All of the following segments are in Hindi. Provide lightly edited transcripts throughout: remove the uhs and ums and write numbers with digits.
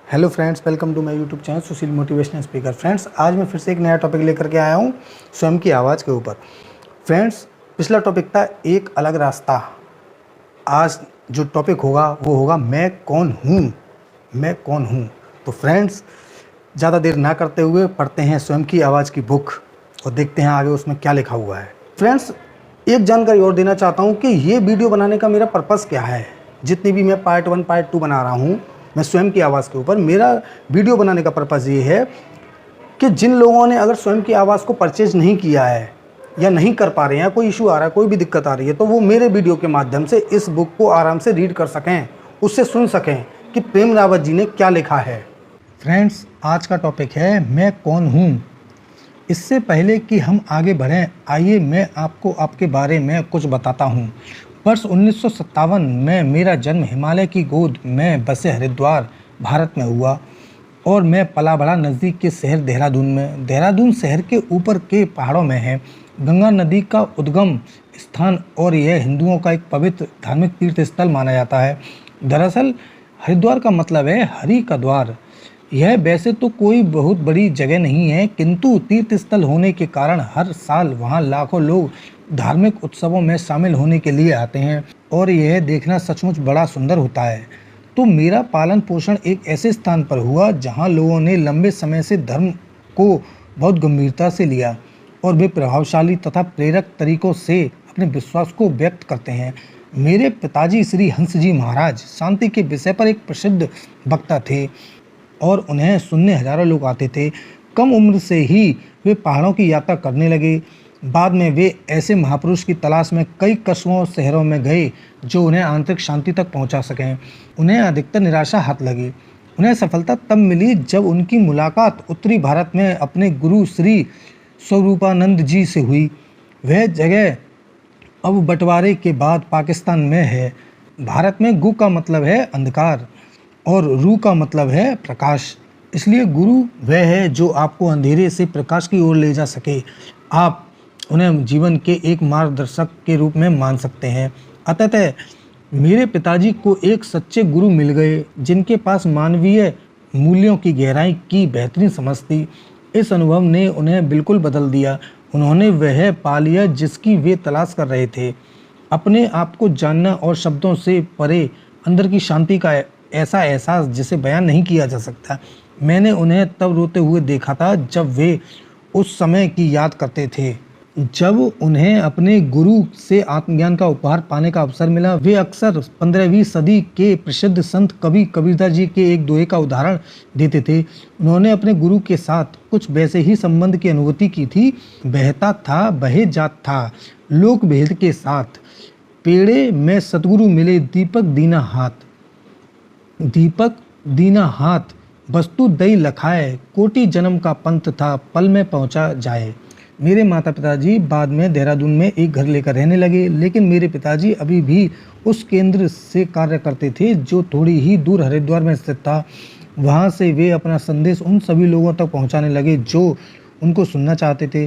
Hello friends, welcome to my YouTube channel Sushil motivational speaker. Friends, आज मैं फिर से एक नया टॉपिक लेकर के आया हूँ स्वयं की आवाज़ के ऊपर। फ्रेंड्स, पिछला टॉपिक था एक अलग रास्ता। आज जो टॉपिक होगा वो होगा मैं कौन हूँ। मैं कौन हूँ। तो फ्रेंड्स, ज़्यादा देर ना करते हुए पढ़ते हैं स्वयं की आवाज़ की बुक और देखते हैं आगे उसमें क्या लिखा हुआ है। फ्रेंड्स, एक जानकारी और देना चाहता हूँ कि ये वीडियो बनाने का मेरा पर्पज़ क्या है। जितनी भी मैं पार्ट 1 पार्ट 2 बना रहा हूँ मैं स्वयं की आवाज़ के ऊपर, मेरा वीडियो बनाने का पर्पज़ ये है कि जिन लोगों ने अगर स्वयं की आवाज़ को परचेज नहीं किया है या नहीं कर पा रहे हैं, कोई इशू आ रहा है, कोई भी दिक्कत आ रही है, तो वो मेरे वीडियो के माध्यम से इस बुक को आराम से रीड कर सकें, उससे सुन सकें कि प्रेम रावत जी ने क्या लिखा है। फ्रेंड्स, आज का टॉपिक है मैं कौन हूँ। इससे पहले कि हम आगे बढ़ें, आइए मैं आपको आपके बारे में कुछ बताता हूँ। वर्ष 1957 में मेरा जन्म हिमालय की गोद में बसे हरिद्वार, भारत में हुआ और मैं पला बड़ा नज़दीक के शहर देहरादून में। देहरादून शहर के ऊपर के पहाड़ों में है। गंगा नदी का उद्गम स्थान और यह हिंदुओं का एक पवित्र धार्मिक तीर्थ स्थल माना जाता है। दरअसल हरिद्वार का मतलब है हरि का द्वार। यह वैसे तो कोई बहुत बड़ी जगह नहीं है, किंतु तीर्थ स्थल होने के कारण हर साल वहां लाखों लोग धार्मिक उत्सवों में शामिल होने के लिए आते हैं और यह देखना सचमुच बड़ा सुंदर होता है। तो मेरा पालन पोषण एक ऐसे स्थान पर हुआ जहां लोगों ने लंबे समय से धर्म को बहुत गंभीरता से लिया और वे प्रभावशाली तथा प्रेरक तरीकों से अपने विश्वास को व्यक्त करते हैं। मेरे पिताजी श्री हंस जी महाराज शांति के विषय पर एक प्रसिद्ध वक्ता थे और उन्हें सुनने हजारों लोग आते थे। कम उम्र से ही वे पहाड़ों की यात्रा करने लगे। बाद में वे ऐसे महापुरुष की तलाश में कई कस्बों और शहरों में गए जो उन्हें आंतरिक शांति तक पहुंचा सकें। उन्हें अधिकतर निराशा हाथ लगी। उन्हें सफलता तब मिली जब उनकी मुलाकात उत्तरी भारत में अपने गुरु श्री स्वरूपानंद जी से हुई। वह जगह अब बंटवारे के बाद पाकिस्तान में है। भारत में गु का मतलब है अंधकार और रू का मतलब है प्रकाश। इसलिए गुरु वह है जो आपको अंधेरे से प्रकाश की ओर ले जा सके। आप उन्हें जीवन के एक मार्गदर्शक के रूप में मान सकते हैं। अतः मेरे पिताजी को एक सच्चे गुरु मिल गए जिनके पास मानवीय मूल्यों की गहराई की बेहतरीन समझ थी। इस अनुभव ने उन्हें बिल्कुल बदल दिया। उन्होंने वह पा लिया जिसकी वे तलाश कर रहे थे, अपने आप को जानना और शब्दों से परे अंदर की शांति का ऐसा एहसास जिसे बयान नहीं किया जा सकता। मैंने उन्हें तब रोते हुए देखा था जब वे उस समय की याद करते थे जब उन्हें अपने गुरु से आत्मज्ञान का उपहार पाने का अवसर मिला। वे अक्सर 15वीं सदी के प्रसिद्ध संत कवि कबीरदास जी के एक दोहे का उदाहरण देते थे। उन्होंने अपने गुरु के साथ कुछ वैसे ही संबंध की अनुभूति की थी। बहता था बहे जात था लोक भेद के साथ, पेड़े में सतगुरु मिले दीपक दीना हाथ। दीपक दीना हाथ वस्तु दई लखाए, कोटि जन्म का पंथ था पल में पहुंचा जाए। मेरे माता पिताजी बाद में देहरादून में एक घर लेकर रहने लगे, लेकिन मेरे पिताजी अभी भी उस केंद्र से कार्य करते थे जो थोड़ी ही दूर हरिद्वार में स्थित था। वहां से वे अपना संदेश उन सभी लोगों तक पहुंचाने लगे जो उनको सुनना चाहते थे।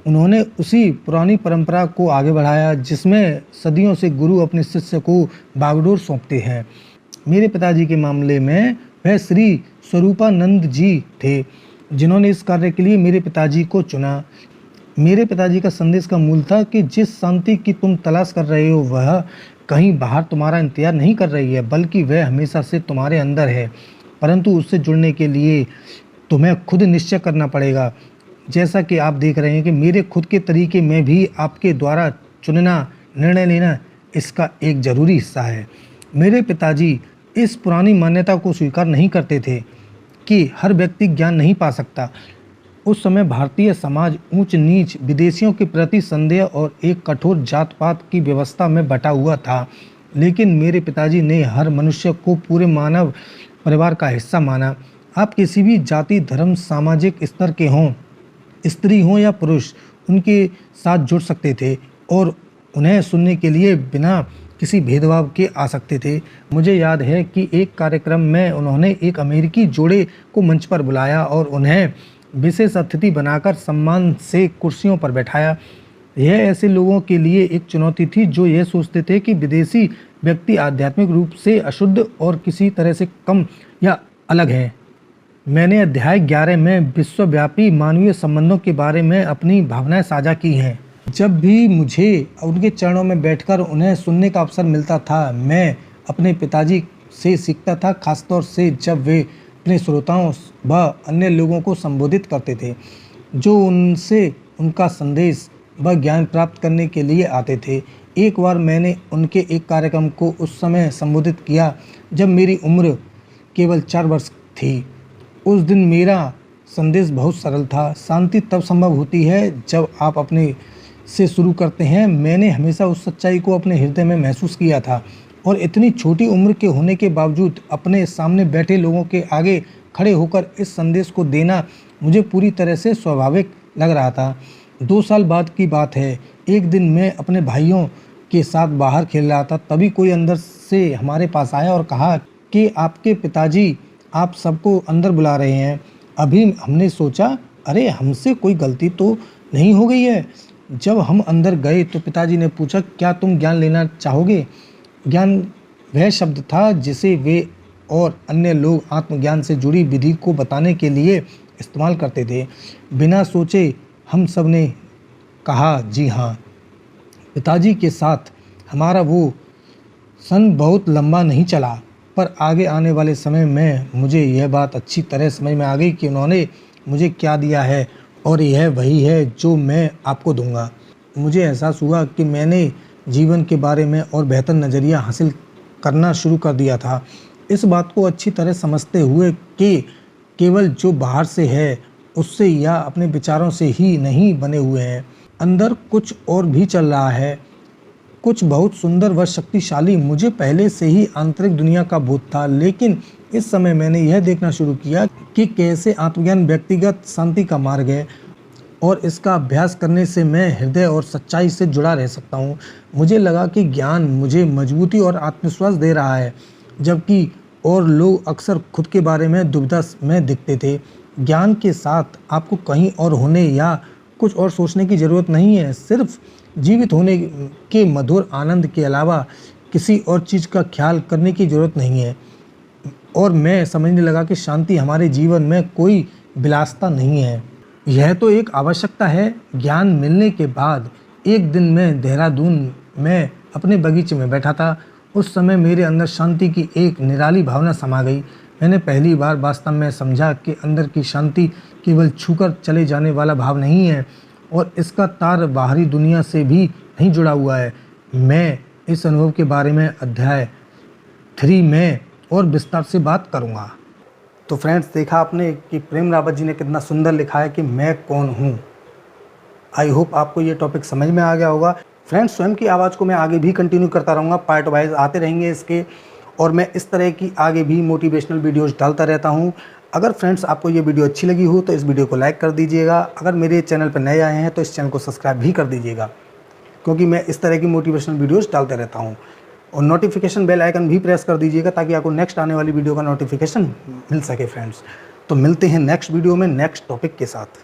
उन्होंने उसी पुरानी परंपरा को आगे बढ़ाया जिसमें सदियों से गुरु अपने शिष्य को बागडोर सौंपते हैं। मेरे पिताजी के मामले में वह श्री स्वरूपानंद जी थे जिन्होंने इस कार्य के लिए मेरे पिताजी को चुना। मेरे पिताजी का संदेश का मूल था कि जिस शांति की तुम तलाश कर रहे हो वह कहीं बाहर तुम्हारा इंतजार नहीं कर रही है, बल्कि वह हमेशा से तुम्हारे अंदर है। परंतु उससे जुड़ने के लिए तुम्हें खुद निश्चय करना पड़ेगा। जैसा कि आप देख रहे हैं कि मेरे खुद के तरीके में भी आपके द्वारा चुनना, निर्णय लेना इसका एक ज़रूरी हिस्सा है। मेरे पिताजी इस पुरानी मान्यता को स्वीकार नहीं करते थे कि हर व्यक्ति ज्ञान नहीं पा सकता। उस समय भारतीय समाज ऊंच नीच, विदेशियों के प्रति संदेह और एक कठोर जात पात की व्यवस्था में बटा हुआ था। लेकिन मेरे पिताजी ने हर मनुष्य को पूरे मानव परिवार का हिस्सा माना। आप किसी भी जाति, धर्म, सामाजिक स्तर के हों, स्त्री हों या पुरुष, उनके साथ जुड़ सकते थे और उन्हें सुनने के लिए बिना किसी भेदभाव के आ सकते थे। मुझे याद है कि एक कार्यक्रम में उन्होंने एक अमेरिकी जोड़े को मंच पर बुलाया और उन्हें विशेष अतिथि बनाकर सम्मान से कुर्सियों पर बैठाया। यह ऐसे लोगों के लिए एक चुनौती थी जो यह सोचते थे कि विदेशी व्यक्ति आध्यात्मिक रूप से अशुद्ध और किसी तरह से कम या अलग है। मैंने अध्याय 11 में विश्वव्यापी मानवीय संबंधों के बारे में अपनी भावनाएं साझा की हैं। जब भी मुझे उनके चरणों में बैठकर उन्हें सुनने का अवसर मिलता था, मैं अपने पिताजी से सीखता था, खासतौर से जब वे अपने श्रोताओं व अन्य लोगों को संबोधित करते थे जो उनसे उनका संदेश व ज्ञान प्राप्त करने के लिए आते थे। एक बार मैंने उनके एक कार्यक्रम को उस समय संबोधित किया जब मेरी उम्र केवल 4 वर्ष थी। उस दिन मेरा संदेश बहुत सरल था। शांति तब संभव होती है जब आप अपने से शुरू करते हैं। मैंने हमेशा उस सच्चाई को अपने हृदय में महसूस किया था और इतनी छोटी उम्र के होने के बावजूद अपने सामने बैठे लोगों के आगे खड़े होकर इस संदेश को देना मुझे पूरी तरह से स्वाभाविक लग रहा था। 2 साल बाद की बात है। एक दिन मैं अपने भाइयों के साथ बाहर खेल रहा था, तभी कोई अंदर से हमारे पास आया और कहा कि आपके पिताजी आप सबको अंदर बुला रहे हैं। अभी हमने सोचा, अरे हमसे कोई गलती तो नहीं हो गई है। जब हम अंदर गए तो पिताजी ने पूछा, क्या तुम ज्ञान लेना चाहोगे? ज्ञान वह शब्द था जिसे वे और अन्य लोग आत्मज्ञान से जुड़ी विधि को बताने के लिए इस्तेमाल करते थे। बिना सोचे हम सब ने कहा जी हाँ। पिताजी के साथ हमारा वो सन बहुत लंबा नहीं चला, पर आगे आने वाले समय में मुझे यह बात अच्छी तरह समझ में आ गई कि उन्होंने मुझे क्या दिया है और यह वही है जो मैं आपको दूंगा। मुझे एहसास हुआ कि मैंने जीवन के बारे में और बेहतर नज़रिया हासिल करना शुरू कर दिया था। इस बात को अच्छी तरह समझते हुए कि केवल जो बाहर से है उससे या अपने विचारों से ही नहीं बने हुए हैं, अंदर कुछ और भी चल रहा है, कुछ बहुत सुंदर व शक्तिशाली। मुझे पहले से ही आंतरिक दुनिया का बोध था, लेकिन इस समय मैंने यह देखना शुरू किया कि कैसे आत्मज्ञान व्यक्तिगत शांति का मार्ग है और इसका अभ्यास करने से मैं हृदय और सच्चाई से जुड़ा रह सकता हूँ। मुझे लगा कि ज्ञान मुझे मजबूती और आत्मविश्वास दे रहा है, जबकि और लोग अक्सर खुद के बारे में दुविधा में दिखते थे। ज्ञान के साथ आपको कहीं और होने या कुछ और सोचने की ज़रूरत नहीं है। सिर्फ जीवित होने के मधुर आनंद के अलावा किसी और चीज़ का ख्याल करने की ज़रूरत नहीं है। और मैं समझने लगा कि शांति हमारे जीवन में कोई विलासिता नहीं है, यह तो एक आवश्यकता है। ज्ञान मिलने के बाद एक दिन मैं देहरादून में अपने बगीचे में बैठा था। उस समय मेरे अंदर शांति की एक निराली भावना समा गई। मैंने पहली बार वास्तव में समझा कि अंदर की शांति केवल छूकर चले जाने वाला भाव नहीं है और इसका तार बाहरी दुनिया से भी नहीं जुड़ा हुआ है। मैं इस अनुभव के बारे में अध्याय 3 में और विस्तार से बात करूंगा। तो फ्रेंड्स, देखा आपने कि प्रेम रावत जी ने कितना सुंदर लिखा है कि मैं कौन हूँ। आई होप आपको ये टॉपिक समझ में आ गया होगा। फ्रेंड्स, स्वयं की आवाज़ को मैं आगे भी कंटिन्यू करता रहूँगा, पार्ट वाइज आते रहेंगे इसके, और मैं इस तरह की आगे भी मोटिवेशनल वीडियोज़ डालता रहता हूँ। अगर फ्रेंड्स आपको ये वीडियो अच्छी लगी हो तो इस वीडियो को लाइक कर दीजिएगा। अगर मेरे चैनल पर नए आए हैं तो इस चैनल को सब्सक्राइब भी कर दीजिएगा, क्योंकि मैं इस तरह की मोटिवेशनल वीडियोज़ डालते रहता हूँ। और नोटिफिकेशन बेल आइकन भी प्रेस कर दीजिएगा ताकि आपको नेक्स्ट आने वाली वीडियो का नोटिफिकेशन मिल सके। फ्रेंड्स, तो मिलते हैं नेक्स्ट वीडियो में नेक्स्ट टॉपिक के साथ।